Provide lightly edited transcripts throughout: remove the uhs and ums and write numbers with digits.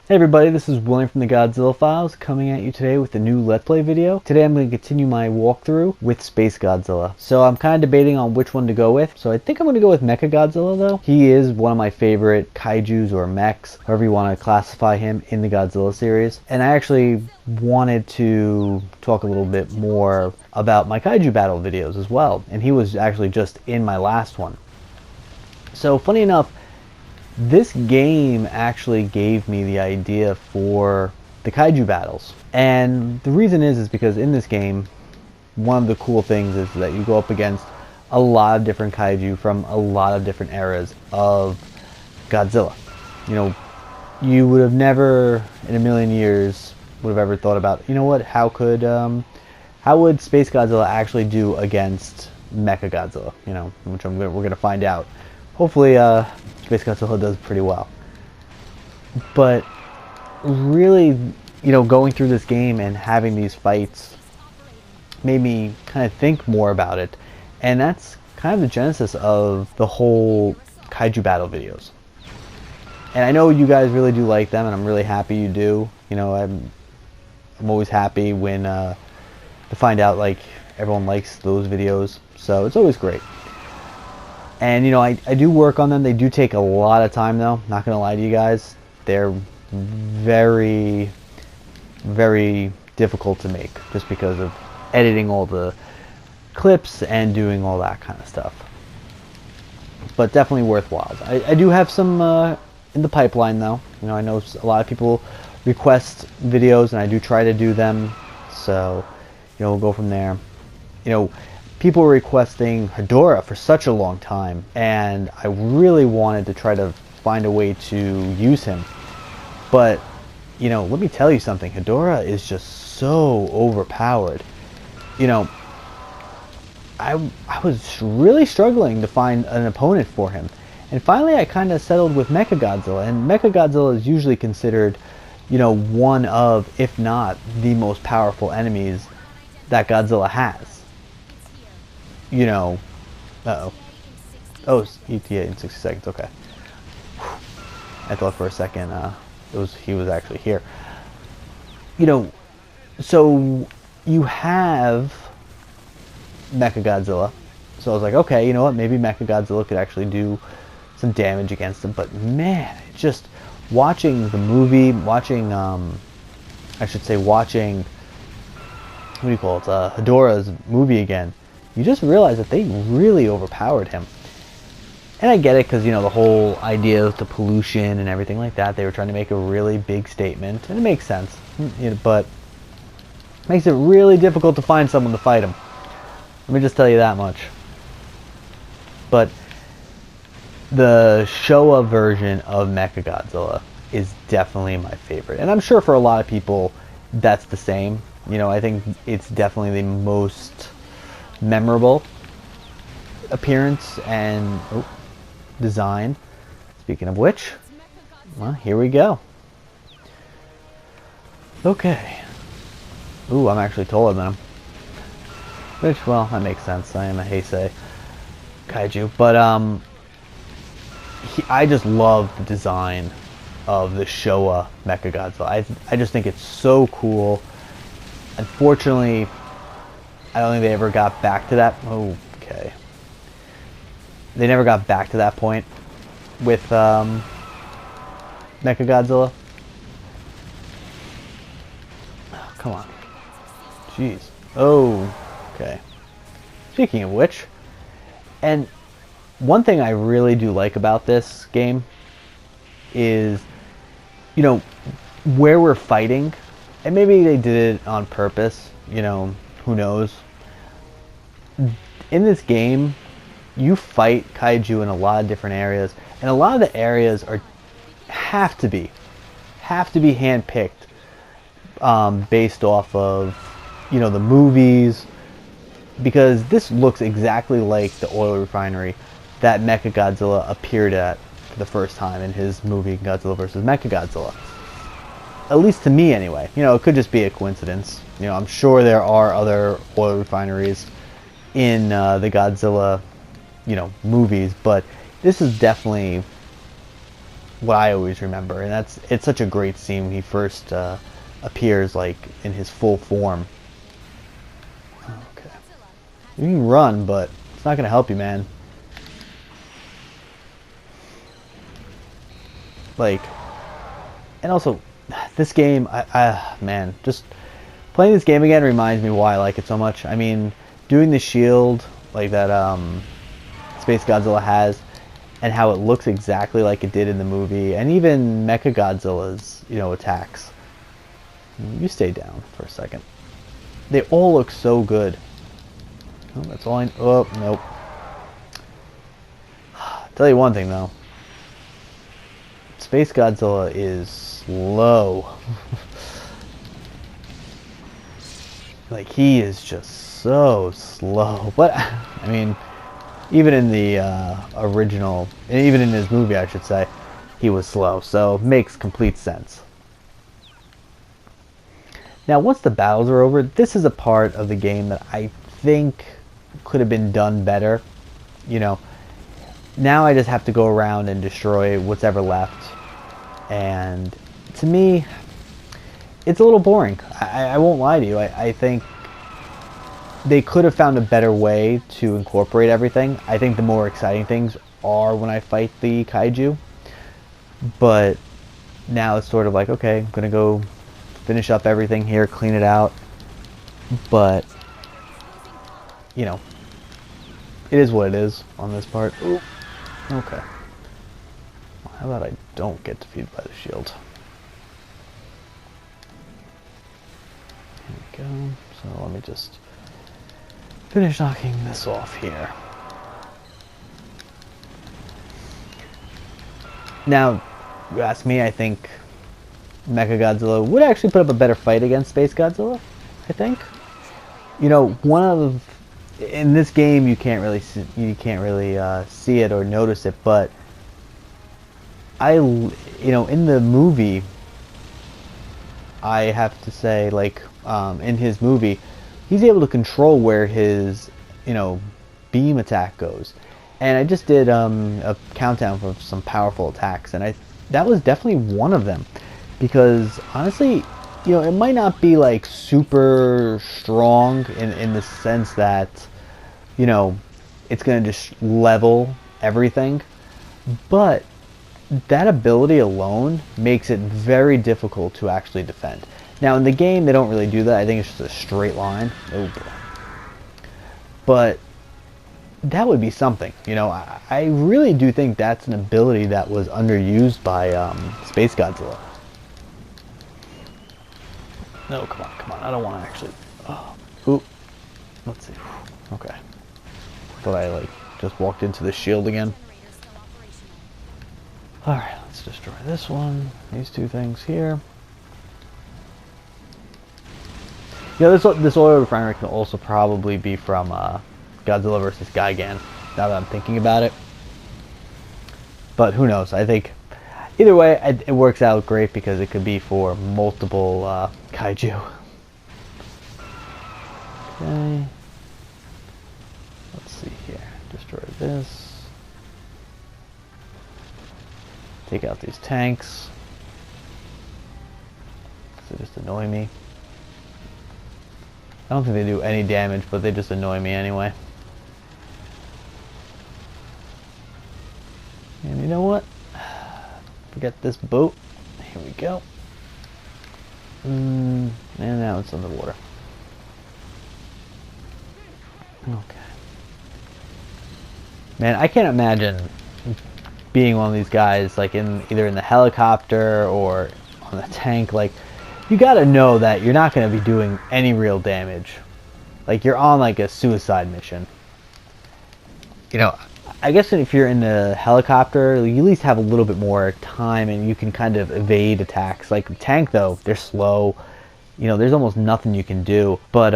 Hey everybody, this is William from the Godzilla Files coming at you today with a new Let's Play video. Today I'm going to continue my walkthrough with SpaceGodzilla. So I'm kind of debating on which one to go with. So I think I'm going to go with Mechagodzilla though. He is one of my favorite kaijus or mechs, however you want to classify him in the Godzilla series. And I actually wanted to talk a little bit more about my kaiju battle videos as well. And he was actually just in my last one. So funny enough, this game actually gave me the idea for the kaiju battles. And the reason is because in this game, one of the cool things is that you go up against a lot of different kaiju from a lot of different eras of Godzilla. You know, you would have never in a million years would have ever thought about, you know what, how would Space Godzilla actually do against Mechagodzilla, you know, which we're going to find out. Hopefully, SpaceGodzilla does pretty well. But really, you know, going through this game and having these fights made me kind of think more about it. And that's kind of the genesis of the whole kaiju battle videos. And I know you guys really do like them, and I'm really happy you do. You know, I'm always happy when to find out like everyone likes those videos. So it's always great. And you know, I do work on them. They do take a lot of time though, not gonna lie to you guys. They're very, very difficult to make just because of editing all the clips and doing all that kind of stuff. But definitely worthwhile. I do have some in the pipeline though. You know, I know a lot of people request videos and I do try to do them. So, you know, we'll go from there. You know, people were requesting Hedorah for such a long time, and I really wanted to try to find a way to use him. But, you know, let me tell you something. Hedorah is just so overpowered. You know, I was really struggling to find an opponent for him. And finally I kind of settled with Mechagodzilla, and Mechagodzilla is usually considered, you know, one of, if not the most powerful enemies that Godzilla has. You know, oh, it's ETA in 60 seconds, okay. I thought for a second he was actually here. You know, so you have Mechagodzilla. So I was like, okay, you know what, maybe Mechagodzilla could actually do some damage against him. But man, just watching the movie, watching, I should say watching, what do you call it, Hedorah's movie again, you just realize that they really overpowered him. And I get it because, you know, the whole idea of the pollution and everything like that, they were trying to make a really big statement, and it makes sense. You know, but it makes it really difficult to find someone to fight him. Let me just tell you that much. But the Showa version of Mechagodzilla is definitely my favorite. And I'm sure for a lot of people that's the same. You know, I think it's definitely the most memorable appearance and design. Speaking of which, well, here we go. Okay. Ooh, I'm actually taller than him. Which, well, that makes sense. I am a Heisei kaiju. But, I just love the design of the Showa Mechagodzilla. I just think it's so cool. Unfortunately, I don't think they ever got back to that. Okay. They never got back to that point with Mechagodzilla. Oh, come on. Jeez. Oh, okay. Speaking of which, and one thing I really do like about this game is, you know, where we're fighting, and maybe they did it on purpose, you know, who knows. In this game, you fight kaiju in a lot of different areas, and a lot of the areas have to be hand-picked based off of, you know, the movies, because this looks exactly like the oil refinery that Mechagodzilla appeared at for the first time in his movie Godzilla vs. Mechagodzilla. At least to me anyway. You know, it could just be a coincidence. You know, I'm sure there are other oil refineries in the Godzilla, you know, movies, but this is definitely what I always remember, and it's such a great scene when he first appears, like in his full form. Okay, you can run, but it's not gonna help you, man. Like, and also, this game, man, just playing this game again reminds me why I like it so much. I mean, doing the shield like that SpaceGodzilla has, and how it looks exactly like it did in the movie, and even Mechagodzilla's, attacks. You stay down for a second. They all look so good. Oh, that's all oh, nope. I'll tell you one thing though. SpaceGodzilla is slow. Like, he is just so slow. But, I mean, even in the original, and even in his movie, I should say, he was slow. So, makes complete sense. Now, once the battles are over, this is a part of the game that I think could have been done better. Now I just have to go around and destroy what's ever left. And to me, it's a little boring. I won't lie to you. I think they could have found a better way to incorporate everything. I think the more exciting things are when I fight the kaiju. But now it's sort of like, okay, I'm going to go finish up everything here, clean it out. But, it is what it is on this part. Ooh. Okay. How about I don't get defeated by the shield? Here we go. So let me just finish knocking this off here. Now, you ask me, I think Mechagodzilla would actually put up a better fight against SpaceGodzilla, I think. In this game you can't really see it or notice it, but in the movie, I have to say, like, in his movie, he's able to control where his, beam attack goes. And I just did a countdown for some powerful attacks, and that was definitely one of them. Because, honestly, it might not be, like, super strong in the sense that, it's going to just level everything. But that ability alone makes it very difficult to actually defend. Now, in the game, they don't really do that. I think it's just a straight line. Oh, boy. But that would be something. I really do think that's an ability that was underused by SpaceGodzilla. No, come on. I don't want to actually... Oh. Oop. Let's see. Okay. Thought I, just walked into the shield again. Alright, let's destroy this one. These two things here. This oil refinery can also probably be from Godzilla vs. Gigan, now that I'm thinking about it. But who knows? I think either way, it works out great because it could be for multiple kaiju. Okay. Let's see here. Destroy this. Take out these tanks. They just annoy me. I don't think they do any damage, but they just annoy me anyway. And you know what? Forget this boat. Here we go. And now it's underwater. Okay. Man, I can't imagine being one of these guys, like either in the helicopter or on the tank. Like, you gotta know that you're not gonna be doing any real damage. Like, you're on like a suicide mission. I guess if you're in the helicopter, you at least have a little bit more time and you can kind of evade attacks. Like the tank, though, they're slow. you know, there's almost nothing you can do. But,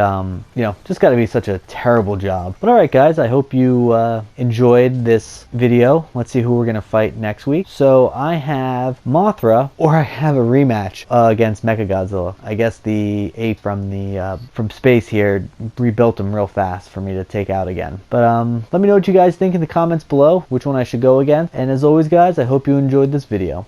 you know, just got to be such a terrible job. But alright guys, I hope you enjoyed this video. Let's see who we're going to fight next week. So I have Mothra, or I have a rematch against Mechagodzilla. I guess the ape from space here rebuilt him real fast for me to take out again. But let me know what you guys think in the comments below, which one I should go against. And as always guys, I hope you enjoyed this video.